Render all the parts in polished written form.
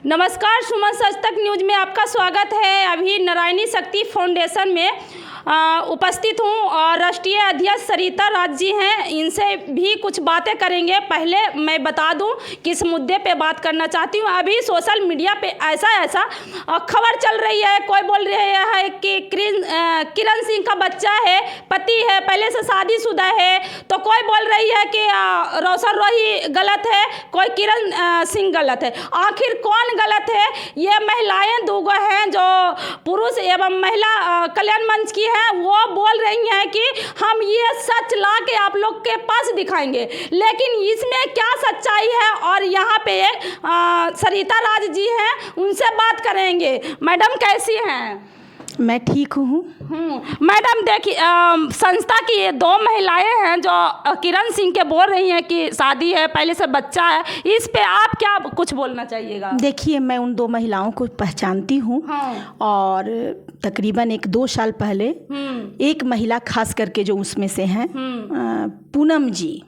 नमस्कार, सुमन सच तक न्यूज़ में आपका स्वागत है। अभी नारायणी शक्ति फाउंडेशन में उपस्थित हूँ और राष्ट्रीय अध्यक्ष सरिता राज जी हैं, इनसे भी कुछ बातें करेंगे। पहले मैं बता दूं किस मुद्दे पे बात करना चाहती हूँ। अभी सोशल मीडिया पे ऐसा खबर चल रही है, कोई बोल रहा है कि किरण सिंह का बच्चा है, पति है, पहले से शादीशुदा है, तो कोई बोल रही है कि रोशन रोही गलत है, कोई किरण सिंह गलत है। आखिर कौन गलत है? ये महिलाएं दूगो हैं जो पुरुष एवं महिला कल्याण मंच की है, वो बोल रही हैं कि हम ये सच ला के आप लोग के पास दिखाएंगे। लेकिन इसमें क्या सच्चाई है? और यहाँ पे सरिता राज जी हैं, उनसे बात करेंगे। मैडम कैसी हैं? मैं ठीक हूँ। मैडम देखिए, संस्था की ये दो महिलाएं हैं जो किरण सिंह के बोल रही हैं कि शादी है, पहले से बच्चा है, इस पे आप क्या कुछ बोलना चाहिएगा? देखिए, मैं उन दो महिलाओं को पहचानती हूँ। और तकरीबन 1-2 साल पहले एक महिला खास करके जो उसमें से हैं, पूनम जी,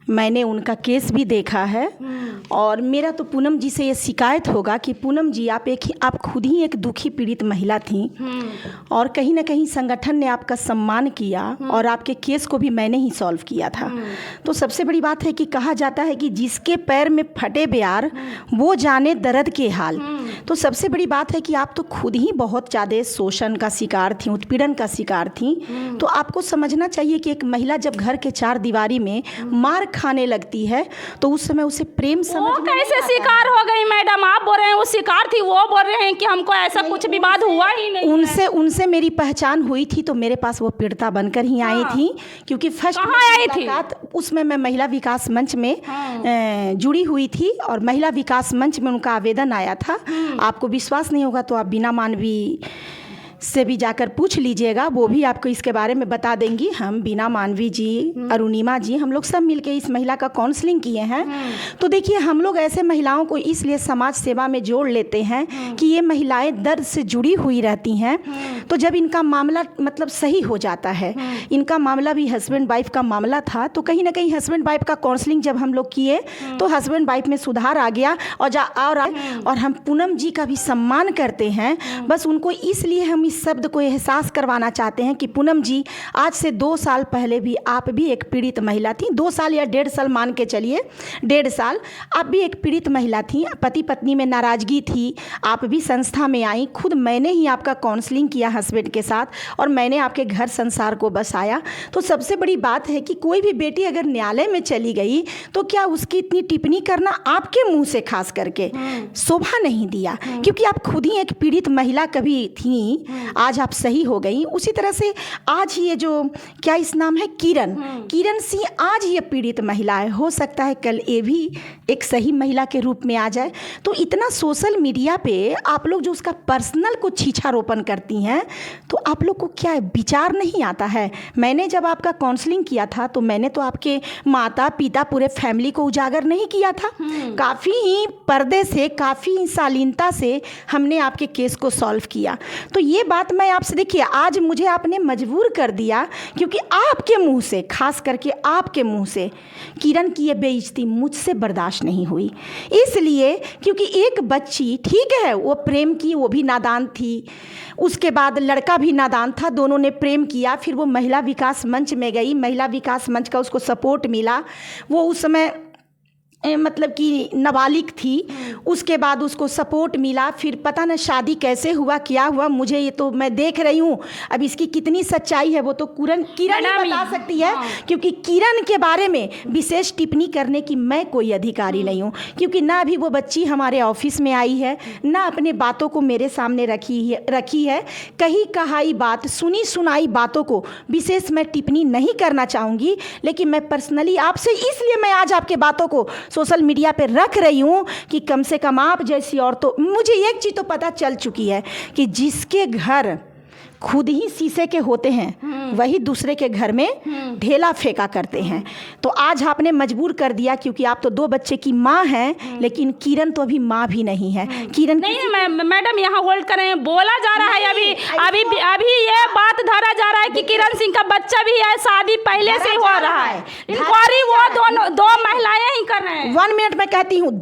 मैंने उनका केस भी देखा है। और मेरा तो पूनम जी से ये शिकायत होगा कि पूनम जी आप खुद ही एक दुखी पीड़ित महिला थी और कहीं ना कहीं संगठन ने आपका सम्मान किया और आपके केस को भी मैंने ही सॉल्व किया था। तो सबसे बड़ी बात है कि कहा जाता है कि जिसके पैर में फटे प्यार वो जाने दर्द के हाल। तो सबसे बड़ी बात है कि आप तो खुद ही बहुत ज़्यादा शोषण का शिकार थी, उत्पीड़न का शिकार थी। तो आपको समझना चाहिए कि एक महिला जब घर के 4 दीवारी में मार खाने लगती है तो उस समय उसे प्रेम समझ वो कैसे शिकार हो गई? मैडम आप बोल रहे हैं वो शिकार थी, वो बोल रहे हैं कि हमको ऐसा कुछ विवाद हुआ ही नहीं। उनसे मेरी पहचान हुई थी तो मेरे पास वो पीड़िता बनकर ही आई थी, क्योंकि फर्स्ट आई थी उसमें मैं महिला विकास मंच में जुड़ी हुई थी और महिला विकास मंच में उनका आवेदन आया था। आपको विश्वास नहीं होगा तो आप बीना मानवी से भी जाकर पूछ लीजिएगा, वो भी आपको इसके बारे में बता देंगी। हम बीना मानवी जी, अरुणिमा जी, हम लोग सब मिलके इस महिला का काउंसलिंग किए हैं। तो देखिए, हम लोग ऐसे महिलाओं को इसलिए समाज सेवा में जोड़ लेते हैं कि ये महिलाएं दर्द से जुड़ी हुई रहती हैं। तो जब इनका मामला मतलब सही हो जाता है, इनका मामला भी हस्बैंड वाइफ का मामला था, तो कहीं ना कहीं हस्बैंड वाइफ का काउंसलिंग जब हम लोग किए तो हस्बैंड वाइफ में सुधार आ गया। और हम पूनम जी का भी सम्मान करते हैं। बस उनको इसलिए हम शब्द को एहसास करवाना चाहते हैं कि पूनम जी, आज से 2 साल पहले भी आप भी एक पीड़ित महिला थी। 2 साल या 1.5 साल मान के चलिए, 1.5 साल आप भी एक पीड़ित महिला थी। पति पत्नी में नाराजगी थी, आप भी संस्था में आई। खुद मैंने ही आपका काउंसलिंग किया हस्बैंड के साथ और मैंने आपके घर संसार को बसाया। तो सबसे बड़ी बात है कि कोई भी बेटी अगर न्यायालय में चली गई तो क्या उसकी इतनी टिप्पणी करना आपके मुंह से खास करके शोभा नहीं दिया, क्योंकि आप खुद ही एक पीड़ित महिला कभी थी, आज आप सही हो गई। उसी तरह से आज ये जो क्या इस नाम है किरण सिंह, आज ये पीड़ित महिला है, हो सकता है कल ये भी एक सही महिला के रूप में आ जाए। तो इतना सोशल मीडिया पे आप लोग जो उसका पर्सनल को छीछारोपण करती हैं, तो आप लोग को क्या विचार नहीं आता है? मैंने जब आपका काउंसलिंग किया था तो मैंने तो आपके माता पिता पूरे फैमिली को उजागर नहीं किया था। काफ़ी ही पर्दे से, काफ़ी शालीनता से हमने आपके केस को सॉल्व किया। तो ये बात मैं आपसे, देखिए, आज मुझे आपने मजबूर कर दिया, क्योंकि आपके मुंह से, खास करके आपके मुंह से किरण की ये बेइज्जती मुझसे बर्दाश्त नहीं हुई। इसलिए क्योंकि एक बच्ची, ठीक है, वो प्रेम की, वो भी नादान थी, उसके बाद लड़का भी नादान था, दोनों ने प्रेम किया। फिर वो महिला विकास मंच में गई, महिला विकास मंच का उसको सपोर्ट मिला। वो उस समय मतलब कि नाबालिग थी, उसके बाद उसको सपोर्ट मिला। फिर पता न शादी कैसे हुआ, क्या हुआ, मुझे ये तो मैं देख रही हूँ। अब इसकी कितनी सच्चाई है वो तो किरण ही बता सकती है, क्योंकि किरण के बारे में विशेष टिप्पणी करने की मैं कोई अधिकारी नहीं हूँ, क्योंकि ना अभी वो बच्ची हमारे ऑफिस में आई है, ना अपने बातों को मेरे सामने रखी है। कही कहाई बात, सुनी सुनाई बातों को विशेष मैं टिप्पणी नहीं करना चाहूँगी। लेकिन मैं पर्सनली आपसे, इसलिए मैं आज आपके बातों को सोशल मीडिया पे रख रही हूँ कि कम से कम आप जैसी औरतों, मुझे एक चीज़ तो पता चल चुकी है कि जिसके घर खुद ही शीशे के होते हैं, वही दूसरे के घर में ढेला फेंका करते हैं। तो आज आपने मजबूर कर दिया, क्योंकि आप तो 2 बच्चे की माँ हैं, लेकिन किरण तो अभी माँ भी नहीं है। किरण नहीं मैडम यहाँ होल्ड करें, बोला जा रहा है अभी अभी अभी ये बात धरा जा रहा है कि किरण सिंह का बच्चा भी है, शादी पहले से हो रहा है, इंक्वायरी वो दोनों 2 महिलाएं ही कर रहे हैं। 1 मिनट में कहती हूँ,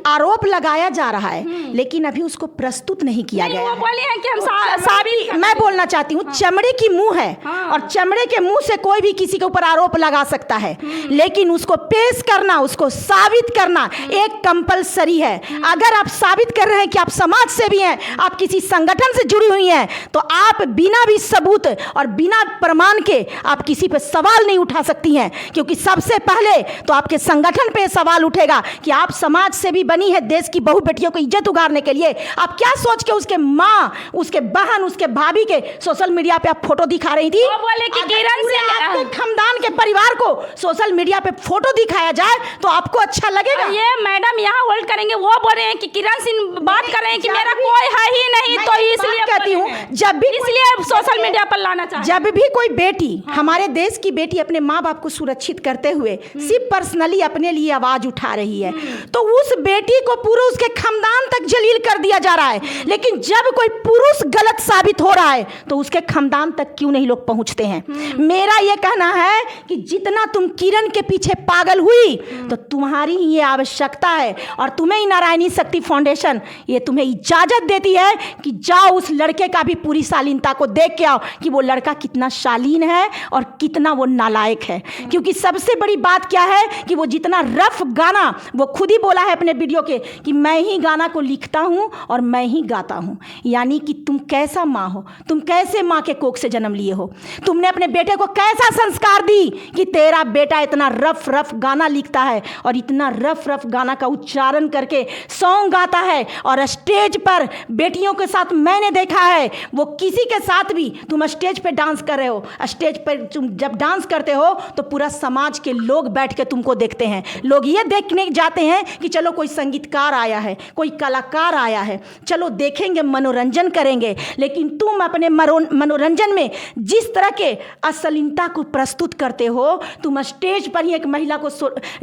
आरोप लगाया जा रहा है, लेकिन अभी उसको प्रस्तुत नहीं किया गया वो है। बोली है कि हम साबित मैं बोलना चाहती हूँ, चमड़े की मुंह है, और चमड़े के मुंह से कोई भी किसी के ऊपर आरोप लगा सकता है, लेकिन उसको पेश करना, उसको साबित करना एक कंपलसरी है। अगर आप साबित कर रहे हैं कि आप समाज से भी हैं, आप किसी संगठन से जुड़ी हुई हैं, तो आप बिना भी सबूत और बिना प्रमाण के आप किसी पे सवाल नहीं उठा सकती हैं, क्योंकि सबसे पहले तो आपके संगठन पे सवाल उठेगा कि आप समाज से भी बनी है, देश की बहू बेटियों को इज्जत उगारने के लिए। आप क्या सोच के उसके माँ, उसके बहन, उसके भाभी के सोशल मीडिया पे आप फोटो दिखा रही थी? वो बोले कि किरण सिंह आपके खानदान के परिवार को सोशल मीडिया पे फोटो दिखाया जाए तो आपको अच्छा लगेगा? ये मैडम यहाँ होल्ड करेंगे, वो बोल रहे हैं कि किरण सिंह बात कर रहे हैं कि मेरा कोई है ही नहीं, तो इसलिए कहती हूँ, जब भी इसलिए सोशल मीडिया पर लाना चाहिए। जब भी कोई बेटी, हमारे देश की बेटी अपने माँ बाप को सुरक्षित करते हुए सिर्फ पर्सनली अपने लिए आवाज उठा रही है, तो उस बेटी को पूरा उसके खानदान तक जलील कर दिया जा रहा है। लेकिन जब कोई पुरुष गलत साबित हो रहा है तो उसके खानदान तक क्यों नहीं लोग पहुंचते हैं? मेरा यह कहना है कि जितना तुम किरण के पीछे पागल हुई, तो तुम्हारी ही ये आवश्यकता है, और तुम्हें ही नारायणी शक्ति फाउंडेशन ये तुम्हें इजाजत देती है कि जाओ उस लड़के का भी पूरी शालीनता को देख के आओ कि वो लड़का कितना शालीन है और कितना वो नालायक है। क्योंकि सबसे बड़ी बात क्या है कि वो जितना रफ गाना, वो खुद ही बोला है अपने वीडियो के कि मैं ही गाना को लिखता हूँ और मैं ही गाता हूँ। यानी कि तुम कैसा माँ हो, तुम कैसे माँ के कोख से जन्म लिए हो, तुमने अपने बेटे को कैसा संस्कार दी कि तेरा बेटा इतना रफ रफ गाना लिखता है और इतना रफ रफ गाना का उच्चारण करके सॉन्ग गाता है। और स्टेज पर बेटियों के साथ मैंने देखा है, वो किसी के साथ भी, तुम स्टेज पे डांस कर रहे हो, स्टेज पर तुम जब डांस करते हो तो पूरा समाज के लोग बैठ के तुमको देखते हैं। लोग ये देखने जाते हैं कि चलो कोई संगीतकार आया है, कोई कलाकार आया है, चलो देखेंगे, मनोरंजन करेंगे। लेकिन तुम अपने मनोरंजन में जिस तरह के अश्लीलता को प्रस्तुत करते हो, तुम स्टेज पर ही एक महिला को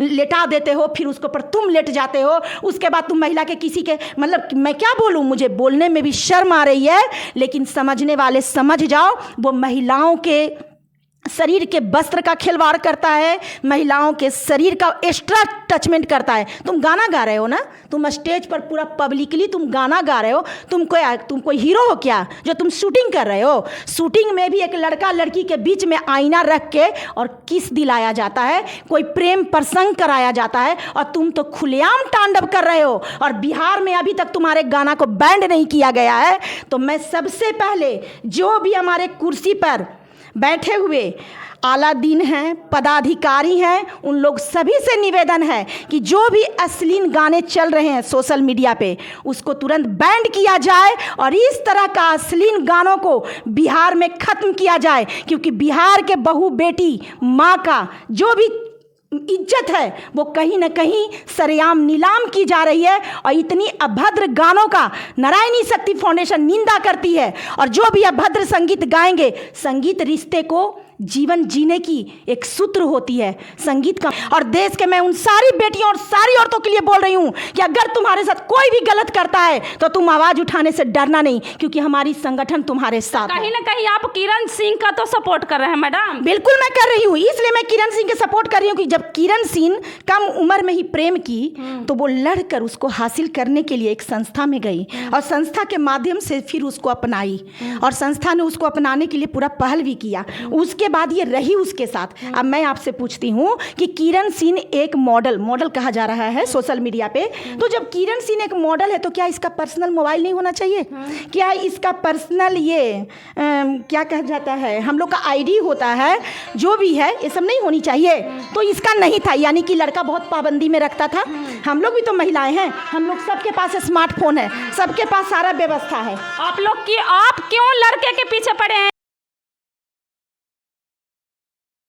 लेटा देते हो, फिर उसके ऊपर तुम लेट जाते हो, उसके बाद तुम महिला के किसी के, मतलब मैं क्या बोलूँ, मुझे बोलने में भी शर्म आ रही है, लेकिन समझने वाले समझ जाओ, वो महिलाओं के शरीर के वस्त्र का खिलवाड़ करता है, महिलाओं के शरीर का एक्स्ट्रा टचमेंट करता है। तुम गाना गा रहे हो ना, तुम स्टेज पर पूरा पब्लिकली तुम गाना गा रहे हो, तुम कोई हीरो हो क्या जो तुम शूटिंग कर रहे हो? शूटिंग में भी एक लड़का लड़की के बीच में आईना रख के और किस दिलाया जाता है, कोई प्रेम प्रसंग कराया जाता है, और तुम तो खुलेआम तांडव कर रहे हो। और बिहार में अभी तक तुम्हारे गाना को बैंड नहीं किया गया है। तो मैं सबसे पहले जो भी हमारे कुर्सी पर बैठे हुए आलादीन हैं, पदाधिकारी हैं, उन लोग सभी से निवेदन है कि जो भी अश्लील गाने चल रहे हैं सोशल मीडिया पे, उसको तुरंत बैन किया जाए और इस तरह का अश्लील गानों को बिहार में ख़त्म किया जाए। क्योंकि बिहार के बहू बेटी माँ का जो भी इज्जत है वो कहीं ना कहीं सरेआम नीलाम की जा रही है, और इतनी अभद्र गानों का नारायणी शक्ति फाउंडेशन निंदा करती है। और जो भी अभद्र संगीत गाएंगे, संगीत रिश्ते को जीवन जीने की एक सूत्र होती है संगीत का। और देश के मैं उन सारी बेटियों और सारी औरतों के लिए बोल रही हूँ कि अगर तुम्हारे साथ कोई भी गलत करता है तो तुम आवाज़ उठाने से डरना नहीं, क्योंकि हमारी संगठन तुम्हारे साथ है। कहीं ना कहीं आप किरण सिंह का तो सपोर्ट कर रहे हैं मैडम। बिल्कुल मैं कर रही हूँ, इसलिए मैं किरण सिंह के सपोर्ट कर रही हूँ कि जब किरण सिंह कम उम्र में ही प्रेम की तो वो लड़कर उसको हासिल करने के लिए एक संस्था में गई, और संस्था के माध्यम से फिर उसको अपनाई, और संस्था ने उसको अपनाने के लिए पूरा पहल भी किया। उसके बाद ये रही उसके साथ। अब मैं आपसे पूछती हूँ कि किरण सिंह एक मॉडल कहा जा रहा है सोशल मीडिया पे, तो जब किरण सिंह एक मॉडल है तो क्या इसका पर्सनल मोबाइल नहीं होना चाहिए? क्या इसका पर्सनल क्या कहा जाता है, हम लोग का आईडी होता है, जो भी है, ये सब नहीं होनी चाहिए? तो इसका नहीं था, यानी कि लड़का बहुत पाबंदी में रखता था। हम लोग भी तो महिलाएं हैं, हम लोग सबके पास स्मार्टफोन है, सबके पास सारा व्यवस्था है। आप क्यों लड़के के पीछे पड़े हैं?